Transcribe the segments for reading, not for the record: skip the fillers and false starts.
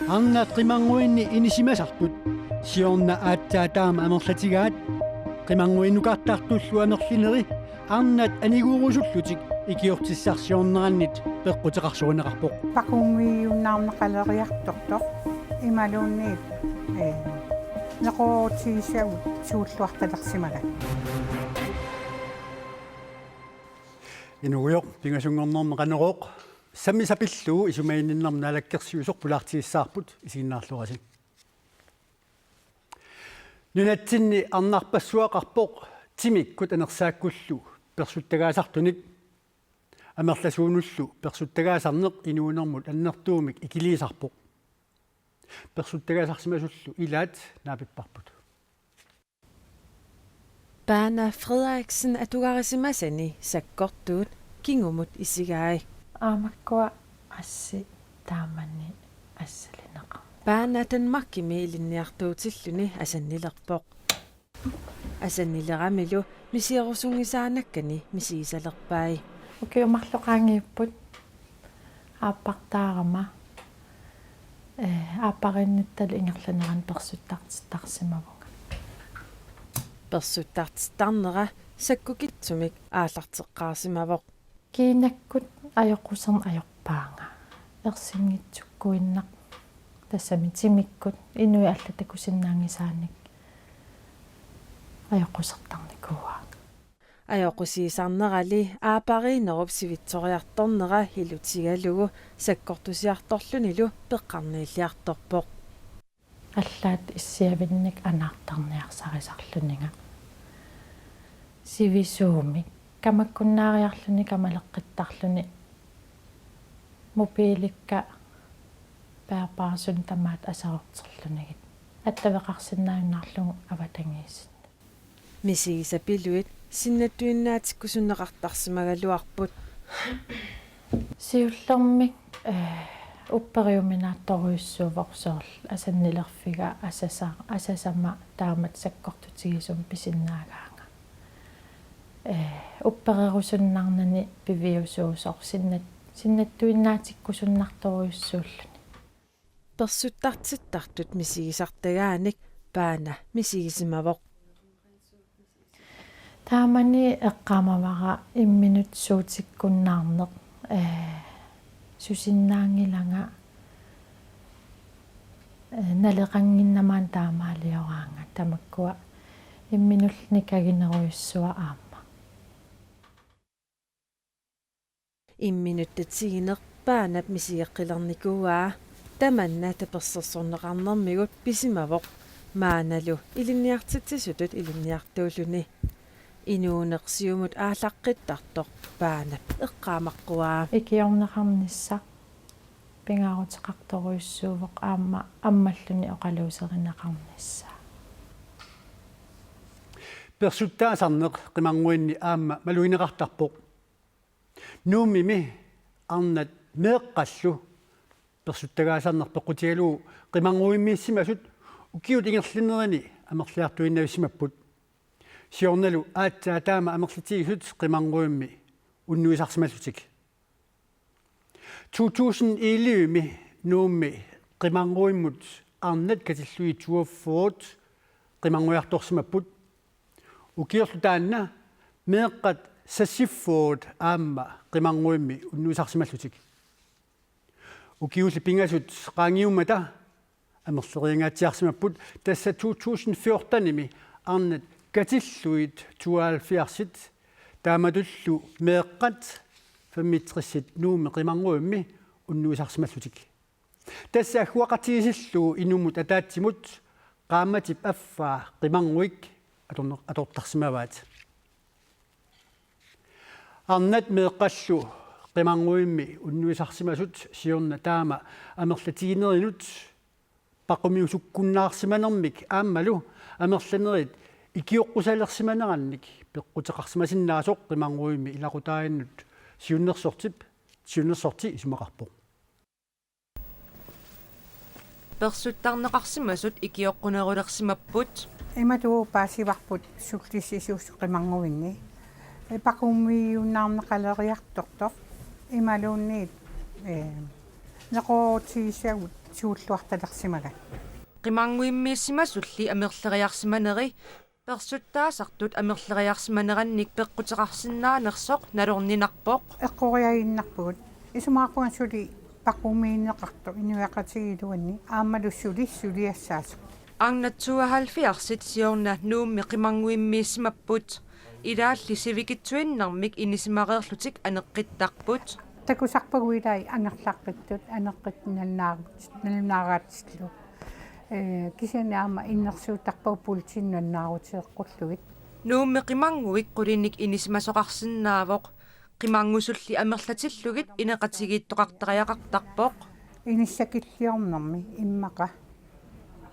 Anna qimanguinni inisimasartut siorna aattaataama amerlatigaat qimanguinnukartartullu amerlineri arnat aniguurusullutik ikiortissarsiornerannit peqqutеқарсуинеқарпоқ пакунгиуннаарнеқалериарторто ималуунниит неқоотигисагут сууллуарталерсимага инуйоқ пингасунгорнэрмеқанероқ саммисапиллуу исумаиннэрм налаккерсиусоқ пулаартигиссаарпут исигиннаарлуарасик нунатсинни арнарпассуақарпоқ тимиккут анерсааккуллу персуттагаасартуник амерласуунуллу персуттагаасарнеқ инуунэрмут аннертуумик икилиисарпоқ персуттагаасарсимасуллу илаат наапиппарпут Bana Frederiksen atugarisimasani sakkortuut kingumut isigaai aamakkuа асси таамани ассалинеqa Bana tanmakkimi ilinniartuutilluni asannilerpoq asannilерamilu misiarusungisaanakkani misiisalerpai укиумарлоqaangiipput ааппартаарама ааппариннуттал ингерланеран персуттартарсимавунга персуттартарнера саккукитсумик аалартеққарсимавоқ kiinnakkut ajoqusern ajorpaanga ersinngitsukkuinnaq тассами тимиккут инуи аллатакусиннаангисааник аjoqusертарникуа ajоqusisarnerali aapariinerup sivitsoриарторнера илутигалугу саккортусиарторлунилу пеққарнииллиарторпоқ аллаат иссиавинник анаартарниарсарисарлунинга сивисуумик камаккуннаариарлуни камалеққиттарлуни мобиликка паапаасун тамаат асаортерлунигит аттавеқарсинааюннаарлугу аватангиисит мисигисапилуит синнаттуиннаатиккусуннеқартарсимагалуарпут сиуллермик уппериуминаатторуйуссуувоқсоорл асаннилерфига асасама таамат саккортутигисум писиннаагаанга упперерусуннарнани пивиусуусоор синнаттуиннаатиккусуннарторуйуссууллуни персуттартиттартут мисигисартагааник паана мисигисимавоқ таамани эққамавара имминут суутиккуннаарнеқ сусиннаангилага налеқангиннамаан таамаалиораанга тамаккуа имминуллни кагинеруйуссуа аама имминуттатсигинеқ паанап мисиеққилерникуаа таманна таперсерсорнеқарнэрмигут писимавоқ maaнаlu илинниартитсисутут илинниартуулуни инуунеқсиумут аалаққиттартоқ паанап эққаамаққуаа икиорнеқарнisса пингаарутеқарторуйуссуувоқ аама аммаллуни оқалуусеринеқарнisса персуттаасарнеқ қимангуинни аама малуинеқартарпоқ нуумими арнат меэққаллу персуттагаасарнер пеқутигалуу қимангуиммииссимасут укиут ингерлинерани амерлиартуиннависсимаппут сиорналу ааттаатаама амерлитигисут қимангуимми уннуисарсималлутик 2011ми нуумми қимангуиммут арнат катиллуи туаффуут қимангуиарторсимаппут укиерлу таанна меэққат сассиффуут аама қимангуимми уннуисарсималлутик укиулли пингасут qaangiummata амерлериингаатсиарсимаппут тасса 2014-ними арнат катиллуит 72-сит тааматуллу меэққат фаммитриссит нууми қимангуимми уннуисарсималлутик тасса ахуақатигисиллуу инумут атаатсимут qaammatip аффаа қимангуик атортарсимаваат арнат меэққаллу qimangуимми уннуисарсимасут сиорна таама амерлатигинеринут пақумиусуккуннаарсиманермик ааммалу амерланерит икиоққусалерсиманеранник пеққутеқарсимасиннаасоқ qimangуимми илақутаиннут сиуннерсорти исумақарпоқ персуттарнеқарсимасут икиоққунерулерсимаппут иматуу паасиварпут суллиссисуус qimangуинни пакуммиуннаарнеқалериарторто ималуунниит неқоотигисагут сууллуарталерсимага qimangуиммииссимасулли амерлериарсиманери персуттаасартут амерлериарсиманеранник пеққутеқарсинаанерсоқ налорнинарпоқ эққориагиннарпугут исумаақуан сули пакуммииннеқарто инуяқатигилуанни аамалуссули сулиассаасо арнатсуахалфиарсит сиорна нуумми qimangуиммииссимаппут илаалли сивикитсуиннармик инисимареерлутик анеққиттарпут такусарпагуилай анерлаққиттут налунаараатиллу кисинаама иннерсуутарпау пултиннаннаарутиэққуллугит нуумми qimangуик qулиник инисимасоқарсинаавоқ qimangусулли амерлатиллугит инеқатигииттоқартариақартарпоқ иниссакиллиорнэрми иммақа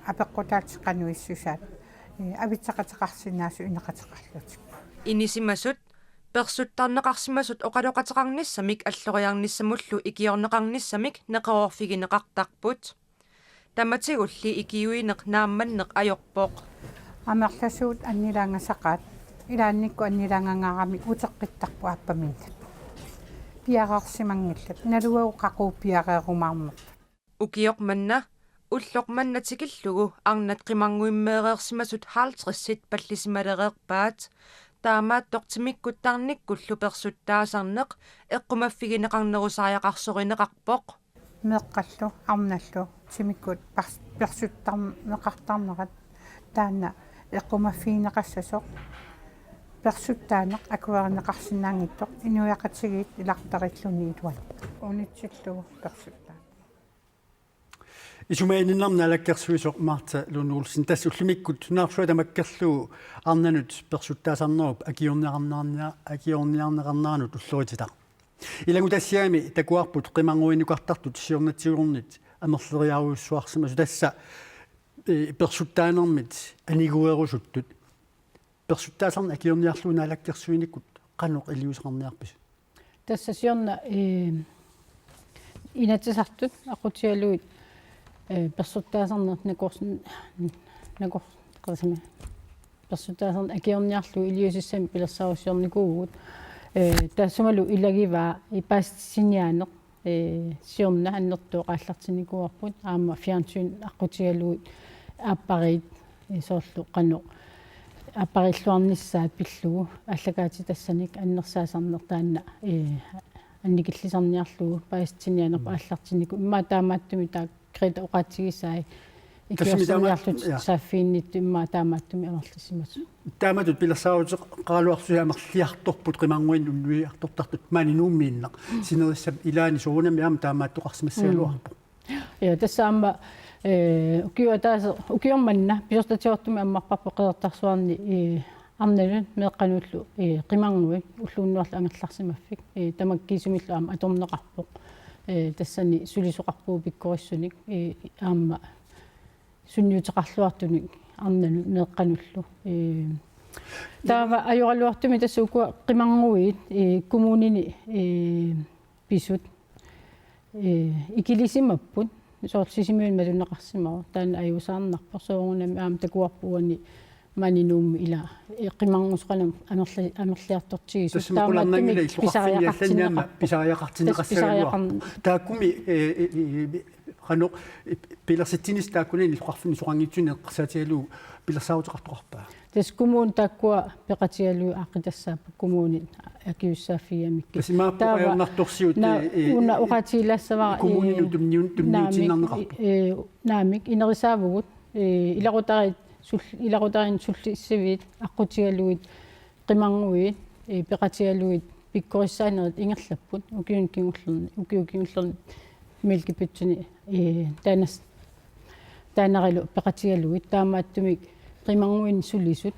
апеққутаатеққануиссусаат авитсақатеқарсинаасу инеқатеқарлутик инисимасут персуттарнеқарсимасут оқалоқатеқарниссамик аллориарниссамуллу икиорнеқарниссамик неқеорфигинеқартарпут таматигулли икиуинеқ наамманнеқ ajorpoq амерласуут аннилаангасақаат илаанникку аннилаангангаарами утеққиттарпу ааппаминнат пиараарсимангиллат налуау қақуу пиареерумаармеқ укиоқманна уллоқманнатикиллугу арнат qimangуиммеерерсимасут хаалтриссит паллисималереерпаат таамааттортимиккуттарниккуллу персуттаасарнеқ эққумаффигинеқарнерусааяқарсоринеқарпоқ меэққаллу арналлу тимиккут персуттарнеқартарнерат таана эққумаффиинеқассасоқ персуттаанеқ акуарнеқарсинаангиттоқ инуяқатигиит илартариллуни илуан унитсиллугу персуттаа исумаининнарна алаккерсуисоқ марта лунуулсин тассуллимиккут наарсуа тамаккерлуу арнанут персуттаасарнеруп акиорниарнеқарнаанут уллоритита илагу тассиами такуарпут qimangуинукартартут сиорнатсигурнит амерлериаруйуссуарсимасу тасса персуттаанермит анигуерусуттут персуттаасарна акиорниарлуна алаккерсуиниккут qanoq илиусеқарниарпис тассасиорна инатсартут ақутиалуит персуттаасарнер накорсима персуттаасарна акиорниарлу илиусиссами пилерсаруссиорникуугут тассумалу илагиваа ипассиниаанеқ сиорна аннертуоқааллартиникуарпут аама фиансуин аққутигалуит ааппарит соорлу қано аппариллуарниссаат пиллугу аллагаати тассаник аннерсаасарнер таанна анникиллисарниарлугу паистинианерпа ааллартинику имма таамааттуми таа крита оқаатигисаи икиорсиниарлут сааффииннитту имма таамааттуми амерлисимасу тааматут пилерсааруутеқ qaluarsuja амерлиарторпут qimangуин уллуиартортартут маани нууммииннақ синериссап илаани суунами аама таамааттоқарсимассаалуарпу я тассаама укиорманна пиортатиортуми аммарпарпо қеэртарсуарни арналун меэққануллу qimangуи уллууннуарла амерларсимаффик тамаккиисумиллу аама аторнеқарпоқ тассани сулисоқарпуу пиккориссуник аама сунниутеқарлуартуник арнану меэққануллу таава ajorалуартуми тассукуа qimangуит коммунини писут икилисимаппут соорлисимиун малунеқарсимаа таана аюусаарнарпо соогунами аама такуарпуани манинуумми ила qimangusqalam амерлиартортигису таамааттуми писариақартинеқассагалуар тааккуми qano пилерситсинис тааккунин илуқарфини соқангитсуни эққсаатигалуу пилерсаутеқартоқарпаа тас коммун таккуа пеқатигалуу аққитассаапа коммунин акиуссаафиамикки тааваорнарторсиут уна оқатилассавара коммунин тумниутиннарнеқарпа наамик инерисаавгут иларутарин суллиссивит аққутигалуит qimangуит пеқатигалуит пиккориссаанерит ингерлаппут укиукингуллерни милкипитсуни таанарилу пеқатигалуит таамааттумик qimangуин сулисут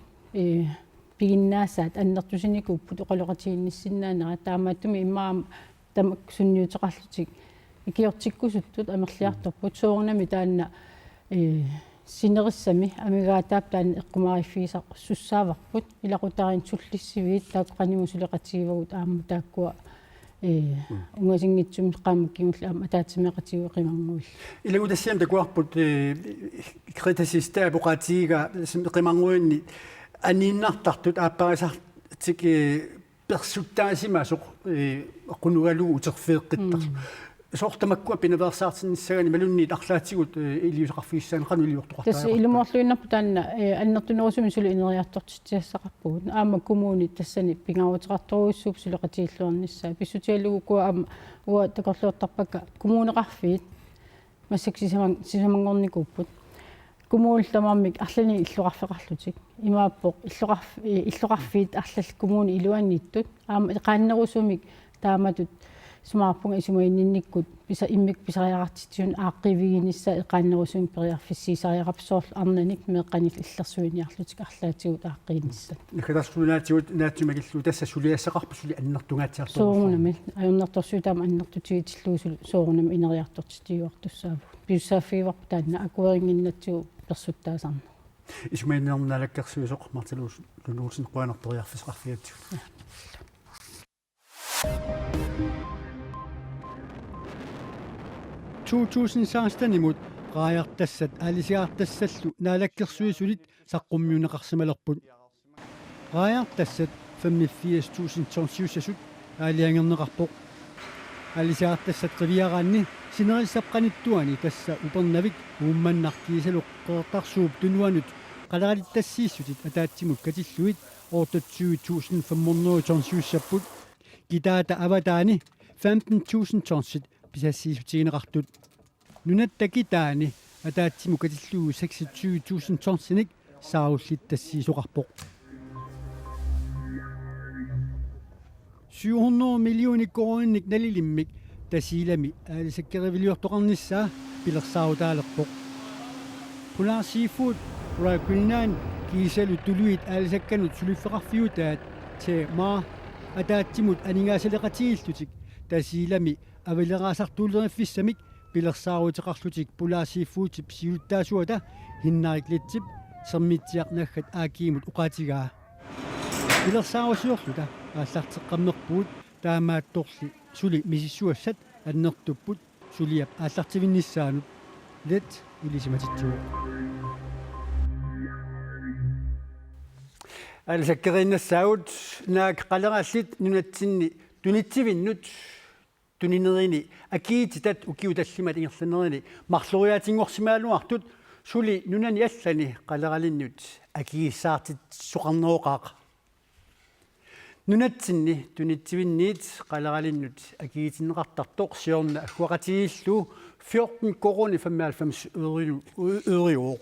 пигиннаасаат аннертусиникуппут оқалоқатигинниссиннаанера таамааттуми иммаама тамак сунниутеқарлутик икиортиккусуттут амерлиарторпут соорнами таанна синериссами амигаатаап таан эққумариффигисақ суссааварпут илақутарин суллиссивиит тааққаниму сулеқатигивагут аама тааккуа унгасингитсум qaamukkiнгулла аама таатсимеқатигу qimangуил илагу тассиам такуарпут критасистаа поқатига qimangуинни аниннартартут ааппарисартик персуттаасима соқ аққунугалу утерфеэққиттар соортамаккуа пиневерсаартинниссагани малунниит арлаатигут илиусақарфииссаанеқану илиортоқартаа тасса илумоорлуиннарпу таанна аннертунерусуми сули инериартортитсиассақарпугут аама коммуни тассани пингаутерарторуиссууп сулеқатииллуарниссаа писсутиалугу куа аама уа такорлуоттарпака коммунеқарфиит массак сисамангорникууппут коммуултамааммик арлани иллуқарфеқарлутик имааппоқ иллуқарфиит арлал коммуни илуанниттут аама эқааннерусумик тааматут сумаарпунга исумаиннинниккут писа иммик писариақартитсуун ааққивигинисса эқааннерусуун периарфиссисариақапсоорл арнаник меэққанил иллерсуиниарлутик арлаатигут ааққиинисса накаларсунаатигут наатсумагиллу тасса сулиассақарпу сули аннертунгаатиартоо соорунами аюннэрторсуутаама аннертутигитиллуусул соорунами инериартортитиуартуссааву пиуссааффииварпу таанна акуерингиннатсигу персуттаасарна исумаиннерналаккерсуисоқ мартилуус лунуусин қуанарториарфисақарфиатсигут 2016-nimut qaajartassat alisiartassallu naalakkersuissulit saqqummiuneqarsimalerput qaajartassat 85.000 tonsiussasut aaliangerneqarpoq alisiartassat qiviaraanni sinerissapqanittuani tassa upernavik uummannarkiisaluqqeertarsuup tunuanut qalarittassiissutit ataatsimut katilluit ortatsuit 1500 tonsiussapput kitaata avataani 15.000 tonsit pisassiisutigineqartut nunattakitaani ataatimu katillugu 26.000 tonsinik saarullittassiisuqarpoq 700 millionik koroninnik nalilimmik tasiilami aalisakkeriviliortoqarnissaa pilersaarutaalerpoq Polar Seafood Rakulinan kiisalu tuluit aalisakkanut suliffeqarfiutaat te maa ataatsimut aningaasaleqatiillutik tasiilami авилераасартуулериффиссамик пилерсааруутеқарлутик Polar Seafood сиултаасуата хиннариклитсип сермитсиарнаггат аакиимут уқаатигаа пилерсаарусиорлута ааллартеққамнерпуут таамаатторли сули мисиссуассат аннертуппут сулиап ааллартивиннissaанут лет улисиматитсуа алсаккериннассаагут наак қалерааллит нунатсинни тунитсивиннут тунинерини акиититат укиуталлимат ингерланерини марлуриаатингорсимаалуартут сули нунани аллани қалералиннут акииссаартит соқарнеоқаақа нунатсинни тунитсивинниит қалералиннут акиитиннеқартартоқ сиорна агуақатигиллу 14 корона 95 øriår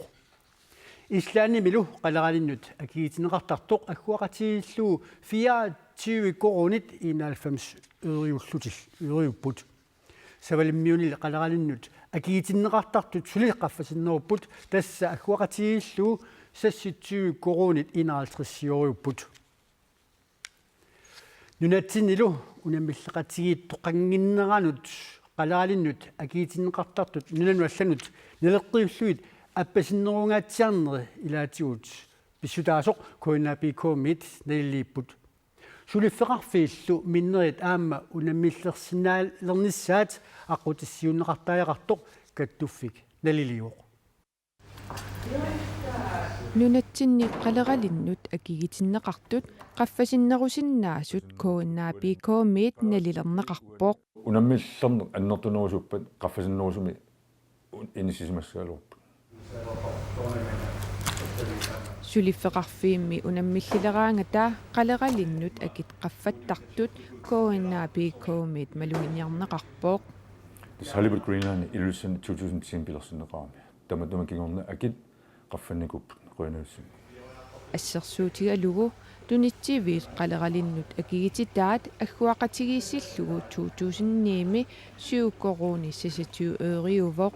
ислаани милу қалералиннут акиитиннеқартартоқ агуақатигиллу 24 коронит 91 øriupпут савалиммиунил қалералиннут акиитиннеқартартут сулиққаффасиннеруппут тасса агуақатигиллу 26 коронит 51 øriupпут нунатсинилу унаммиллеқатигиит тоқангиннеранут қалералиннут акиитиннеқартартут нунану алланут налеққиуллуит аппасиннерунгаатсиарнери илаатигут писсутаасоқ коинапикоомит налилииппут сулиффеқарфииллу миннерит аама унаммиллерсинаалерниссаат аққутиссиуннеқартааяқартоқ каттуффик налилиоқ нунатсинни қалералиннут акигитиннеқартут qaffasinnерусиннаасут коиннаапикоомит налилернеқарпоқ унаммиллернеқ аннертунерусуппат qaffasinnерусуми инисисимассаалуарпут сулиффеқарфиимми унаммиллилераангата қалералиннут акит qaffаттартут коиннаапикоомит малугинниарнеқарпоқ Hollywood Greenland illusion 2010 пилерсинеқарами таматума кигорна акит qaffанникуппут қуйнуссим ассерсуутигалугу тунитсивиит қалералиннут акигититаат аггуақатигииссиллугу 2009-ми 7 корони 26 øriuvоқ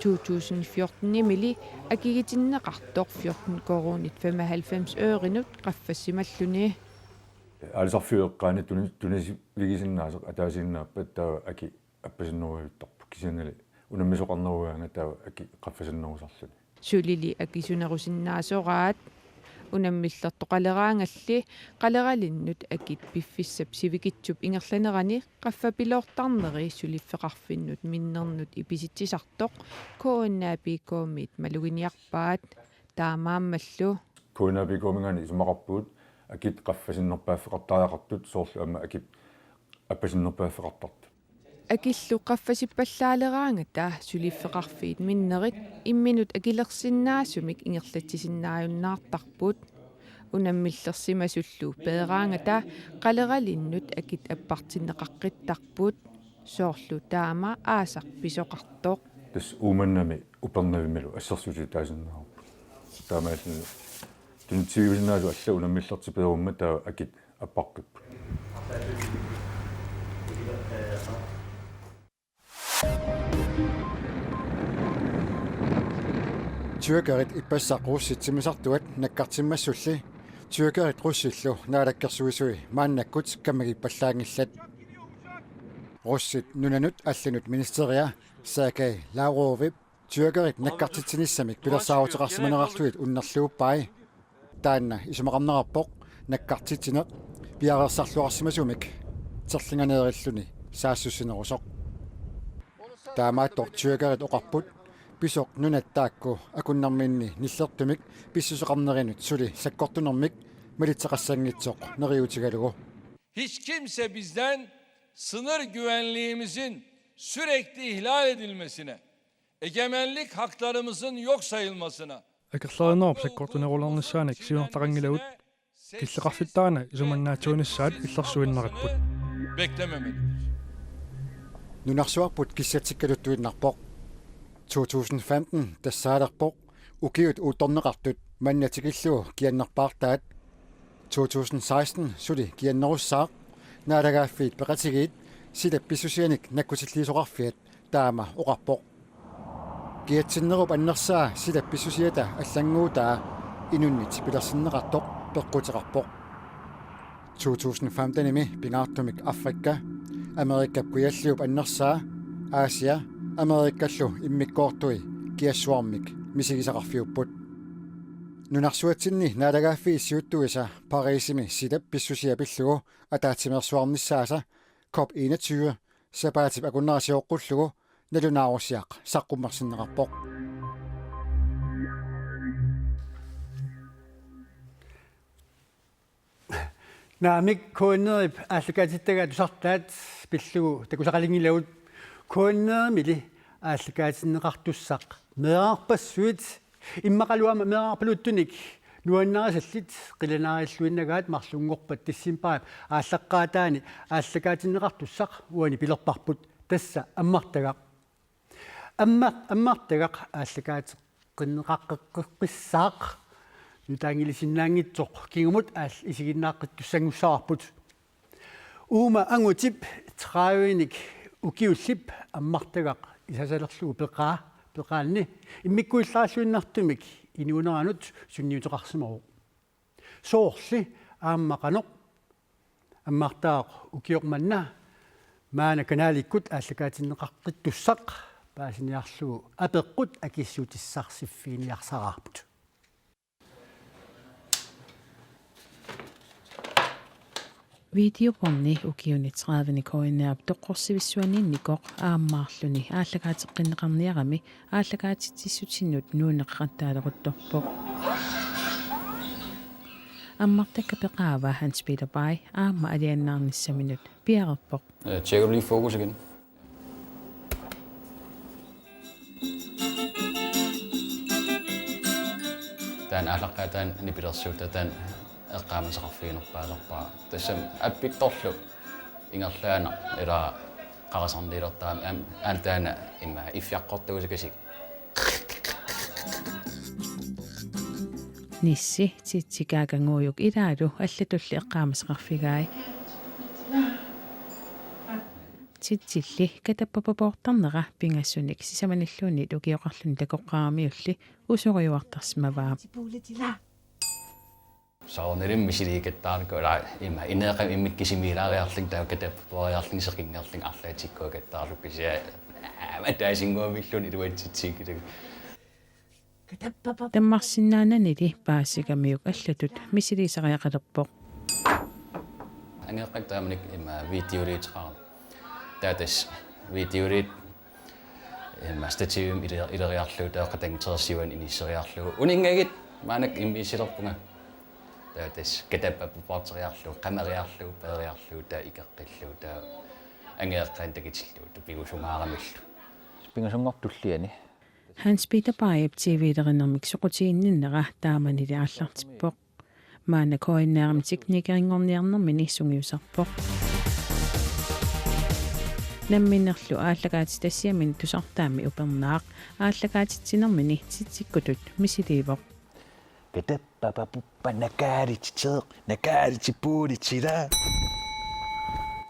2014-мили акигитиннеқартоқ 14 коронит 95 ørinut qaffassimalluni алисарфиуэққаани тунисивигисиннаасеқ атаасиннааппат таа аки аппасиннеруйуттарпу кисианали унаммисоқарнеруяана таа аки qaffasinnерусарлуни сулили акисунерусиннаасораат унаммиллертоқалераангалли қалералиннут акит пиффиссап сивикитсуп ингерланерани qaffapilortarneri сулиффеқарфиннут миннернут иписитсисартоқ коиннаапикоомит малугиниарпаат таамааммаллу коиннаапикоомингани исумақарпуут акит qaffasinnерпааффеқартариақартут соорлу амма акит аппасиннерпааффеқартарт акиллу qaffasippallaалераанга таа сулиффеқарфиит миннерит имминут акилерсиннаасумик ингерлатсисиннааюннаартарпут унаммиллерсимасуллу пеераанга таа қалералиннут акит аппартиннеқаққиттарпут соорлу таама аасақ писоқартоқ тас ууманнами упернавималу ассерсути таасиннаарпу таамааллу тунтивиснаалу алла унаммиллертипеерумма таа акит аппаққиппу Tyrkerit ippassaqquussitsimisertuat nakkartimmassulli tyrkerit russillу naalakkерsuisui maannakkut kamagippallaangillat russit nunanut allanut ministeria Sergei Lavrov tyrkerit nakkartitsinnissamik pilersaarutiqarsimanerarluit unnerluuppai taanna isumaqarnerarpoq nakkartitineq piareersarluarsimasumik terlinganeerilluni saassussinerusoq taamaattor tyrkerit oqarput pisoq nunattaakku akunnarminni nillertumik pissuseqarnerinut suli sakkortunermik malitseqassangitsoq neriutigalugu. Hiç kimse bizden sınır güvenliğimizin sürekli ihlal edilmesine, egemenlik haklarımızın yok sayılmasına, акерлеринерп саккортунерулернissaаник сиунартақангилавут киллеқарфиттаана исуманнаатсуунissaат иллерсуиннериппут beklememelidir. Nunarsuarput kissatsikkaluttuinnarpoq 2015 тассаалерпоq ukiut utorneqartut mannatikilluu kiannerpaartaat 2016 suli kiannerussaaq naalagaaffiit peqatigiit silappissusianik nakkutilliisoqarfiat taama oqarpoq kiatsinnerup annersaa silappissusiata аллангууtaa inunnit pilersinneqartoq peqqutiqarpoq 2015-nimi pingaartumik Afrikka Amerikap kuialliup annersaa Aasia Amerikallu immikkoortui kiassuarmik misigisaqarfiupput nunarsuatsinni naalagaaffi issiuttuisa Parisimi silap pissusiapillugu ataatimersuarnissaasa COP21 sapaatip akunnerasiooqqullugu nalunaarusiaq saqqummersinneqarpoq naamik kuunnerip ааллакаатиттага тусартаат пиллугу такусақалингилавут kuunnermili ааллакаатиннеқартуссақ меаарпассуит иммақалуама меаарпалуттуник нуаннарасаллит қиланаариллуиннагаат марлунгорпат тассимпаап ааллаққаатаани ааллакаатиннеқартуссақ уани пилерпарпут тасса аммартагақ аммартагақ ааллакаатеққиннеқаққиссаақ нутаангилисиннаангитсоқ кингумут аал исигиннааққиттуссангуссаарпут уума ангутип траавиник укиуллип аммартагақ исасалерлугу пеқаанни иммиккуиллааллуиннартумик инуунеранут сунниутеқарсимаву соорли ааммақаноқ аммартаақ укиорманна маана канааликкут ааллакаатиннеқаққиттуссақ паасиниарлугу апеққут акиссуутиссарсиффиниарсараарпут видеопомни укиуни 30 коинеап тоққорсивиссуанинникоқ ааммаарлуни ааллагаатеққиннеқарниарами ааллагаатитсиссутиннут нуунеққаттаалеқутторпоқ аммартакка пеқаава Hans Peter Bay аама алианнаарниссаминут пиарерпоқ Tjekker du lige fokus igen? Tän ahlaqaatan nipilersuuta tän eqqaamisaqarfiinerpaalerpaa tassam appittorlu ingerlaana ila qarasarniilertaam aantaana imma iffiaqqortuusakasik нисси титсикаагангууюк илаалу аллатулли эққаамасеқарфигаи титсилли катаппапапоортарнера пингассуник сисаманиллуунни лукиоқарлуни такоққарамиулли усориуартарсимаваа саунерим мисилигаттаарникула имма инеэқам иммиккисимилаариарлин таакатаппориарлинсеқингерлин арлаатиккуакаттаарлуккисиа атаасингуамиллуни илуатситсигилаг таммарсинаананили паассикамиук аллатут мисилисариақалерпоқ ангеққаттаамник имма видеоритеқар таатас видеорит имма стативим илериарлуу таақатангтерсиван иниссериарлуу унингагит маанак иммисилерпунга таатас катаппа пуартериарлу камериарлу периарлу таа икеққиллу таа ангеэққаан такитиллу тупигусумаарамиллу пингасунгортуллиани Hans Peter Baib TV-lerinermik suqutiinninnera taamanili aallartippoq maana koinnaarmi teknikeriнгорниарнэрмини сунгиусарпоq намминнерлу ааллагаати тассиамин тусартаами упернаақ ааллагаатитсинермини титсиккутут мисиливоq катаппа пуппа накаарититеэ накааритиппуулитсила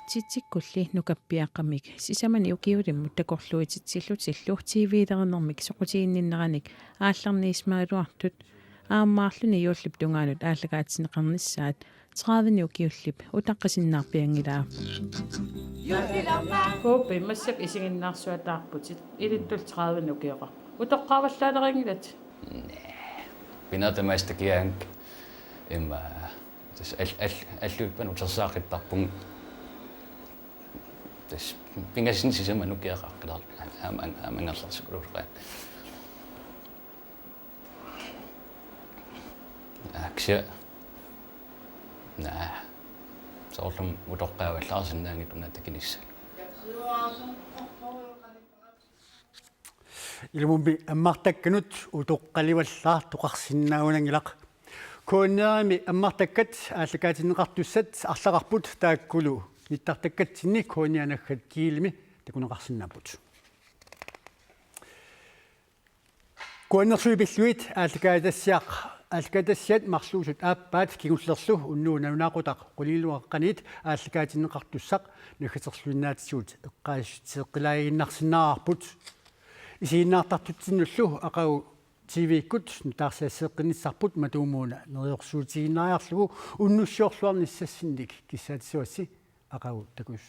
титсиккулли нукаппиаққамик сисамани укиулиммут такорлуититсиллутиллу TV-леринермик соқутиинниннераник аалларниисмаалуартут ааммаарлуни юуллип тунгаанут ааллагаатсинеқарниссаат 30 укиуллип утаққисиннаарпиангилаа коопи массак исигиннаарсуатаарпутит илиттул 30 укиоқа утоққаваллаанерингилат пинатамастакианг имма тас аллуиппан утерсаақиттарпун тас пингасин сисаману киақаққилар амангерларсукулуураа акся соорлум утоққааваллаарсинаангит унатакинисса илмумби аммартакканут утоққаливаллаа тоқарсиннаагунангилақ кооннерами аммартаккат ааллакаатинеқартуссат арлақарпут тааккулу ниттартаккатсинни кооннианаггат киилими такунеқарсиннаапут кооннерсуипиллуит ааллакаатассиат марлуусут ааппаат кигуллерлу уннуунаунаақутақ қулилуаққанит ааллакаатинеқартуссақ наггатерлуиннаатсуут эққааситеққилаагиннарсинаарпут исииннаартартутсиннуллу ақау TV-кут нутаарсаассеэққиниссарпут матуумууна нериорсуутигиннариарлугу уннуссиорлуарниссассинник киссаатсуасси ақау такус